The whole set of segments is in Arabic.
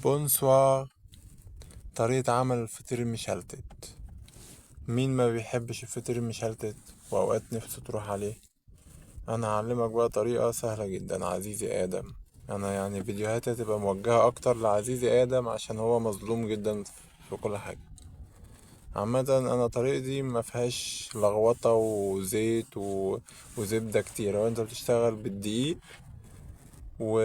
بونسوار. طريقة عمل الفطير المشلتت. مين ما بيحبش الفطير المشلتت وأوقات نفسه تروح عليه؟ أنا هعلمك بقى طريقة سهلة جدا عزيزي آدم. أنا يعني فيديوهاتي هتبقى موجهة أكتر لعزيزي آدم عشان هو مظلوم جدا في كل حاجة. عامة أنا طريقتي مفيهاش لغوطة وزيت وزبدة كتير، وأنت بتشتغل بالدقيق و...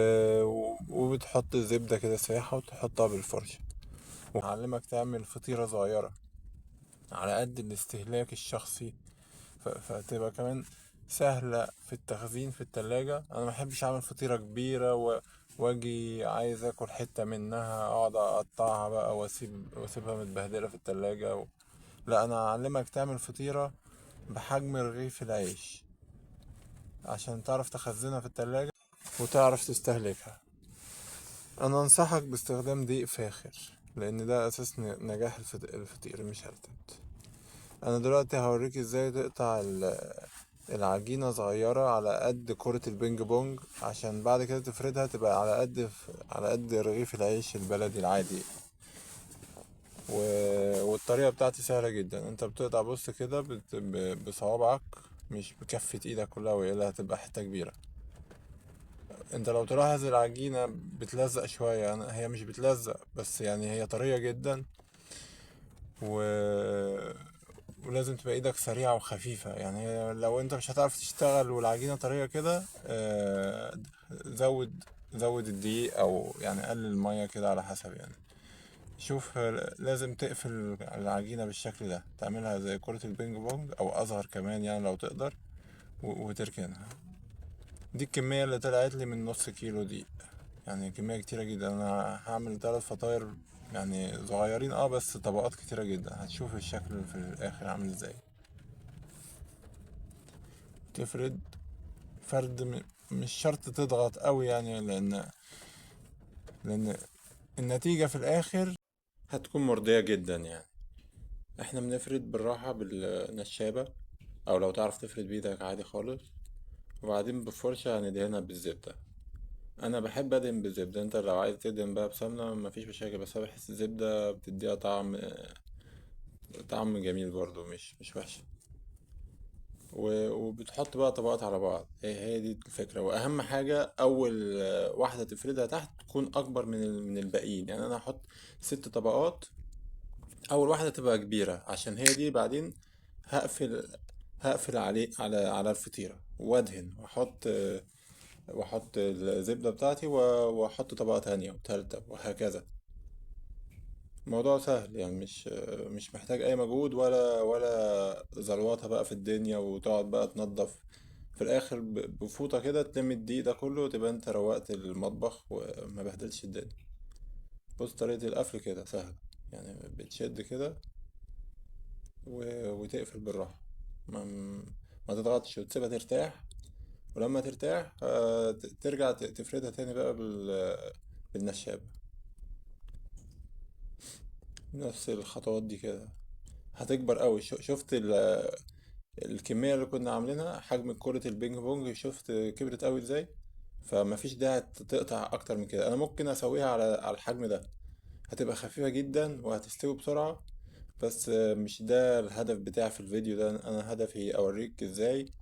وبتحط الزبدة كده سايحة وتحطها بالفرشة. وهعلمك تعمل فطيرة صغيرة على قد الاستهلاك الشخصي، فتبقى كمان سهلة في التخزين في التلاجة. أنا محبش أعمل فطيرة كبيرة واجي عايز اكل حتة منها اقعد اقطعها بقى واسيبها متبهدلة في التلاجة لا، انا هعلمك تعمل فطيرة بحجم رغيف العيش عشان تعرف تخزنها في التلاجة وتعرف تستهلكها. انا انصحك باستخدام دقيق فاخر لان ده اساس نجاح الفطير مش هلتت. انا دلوقتي هوريك ازاي تقطع العجينة صغيرة على قد كرة البينج بونج عشان بعد كده تفردها تبقى على قد رغيف العيش البلدي العادي. والطريقة بتاعتي سهلة جدا. انت بتقطع بص كده بصوابعك مش بكفة ايدك كلها والا هتبقى حتة كبيرة. انت لو تلاحظ العجينة بتلزق شوية، هي مش بتلزق بس يعني هي طرية جدا و... ولازم تبقى ايدك سريعة وخفيفة. يعني لو انت مش هتعرف تشتغل والعجينة طرية كده زود الدقيق او يعني قلل المية كده على حسب يعني. شوف لازم تقفل العجينة بالشكل ده، تعملها زي كرة البينج بونج او اصغر كمان يعني لو تقدر وتركنها. دي الكمية اللي طلعت لي من نص كيلو دي، يعني كمية كتيرة جدا. انا هعمل 3 فطاير يعني صغيرين بس طبقات كتيرة جدا. هتشوف الشكل في الاخر عامل ازاي. تفرد فرد مش شرط تضغط قوي يعني لان النتيجة في الاخر هتكون مرضية جدا يعني. احنا بنفرد بالراحة بالنشابة او لو تعرف تفرد بايدك عادي خالص، وبعدين بفرشة هندهنها بالزبدة. انا بحب ادهن بالزبدة، انت لو عايز تدهن بقى بسمنة مفيش مشاكل، بس انا بحس الزبدة بتديها طعم جميل برضو مش وحش. وبتحط بقى طبقات على بعض، هي دي الفكرة. واهم حاجة اول واحدة تفردها تحت تكون اكبر من الباقيين. يعني انا هحط 6 طبقات، اول واحدة تبقى كبيرة عشان هي دي. بعدين هقفل هقفل على الفطيرة وادهن واحط الزبدة بتاعتي واحط طبقة تانية وتالتة وهكذا. الموضوع سهل يعني مش محتاج اي مجهود ولا زلوطة بقى في الدنيا وتقعد بقى تنظف في الاخر بفوطة كده تلم الدقيق ده كله وتبقى انت روقت المطبخ وما بهدلش الدنيا. بص طريقة القفل كده سهلة، يعني بتشد كده وتقفل بالراحة. ما, ما تضغطش وتسيبها ترتاح. ولما ترتاح ترجع تفردها تاني بقى بالنشابة. نفس الخطوات دي كده هتكبر قوي. شفت الكمية اللي كنا عاملينها حجم كرة البينج بونج، شفت كبرت قوي ازاي. فمفيش داعي تقطع اكتر من كده. انا ممكن اسويها على الحجم ده، هتبقى خفيفة جدا وهتستوي بسرعة. بس مش ده الهدف بتاعي في الفيديو ده. انا هدفي اوريك ازاي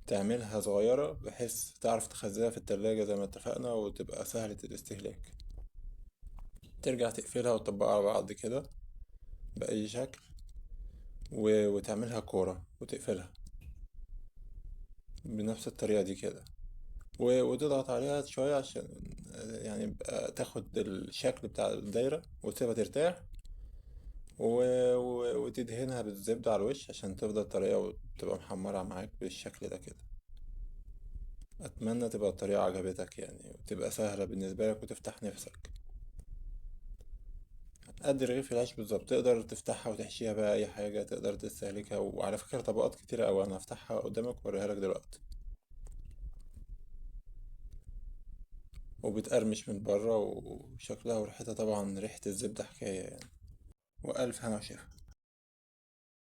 تعملها صغيرة بحيث تعرف تخزنها في التلاجة زي ما اتفقنا وتبقى سهلة الاستهلاك. ترجع تقفلها وتطبقها على بعض كده بأي شكل وتعملها كورة وتقفلها بنفس الطريقة دي كده وتضغط عليها شوية عشان يعني يبقى تاخد الشكل بتاع الدايرة وتسيبها ترتاح وتدهنها بالزبدة على الوش عشان تفضل طرية وتبقى محمرة معاك بالشكل ده كده. أتمنى تبقى الطريقة عجبتك يعني وتبقى سهلة بالنسبة لك وتفتح نفسك. قد رغيف العيش بالظبط، تقدر تفتحها وتحشيها بقى أي حاجة تقدر تستهلكها. وعلى فكرة طبقات كتيرة أوي، أنا هفتحها قدامك وأوريها لك دلوقتي. وبتقرمش من بره وشكلها وريحتها طبعا ريحة الزبدة حكاية يعني. وألف هنا وشفا.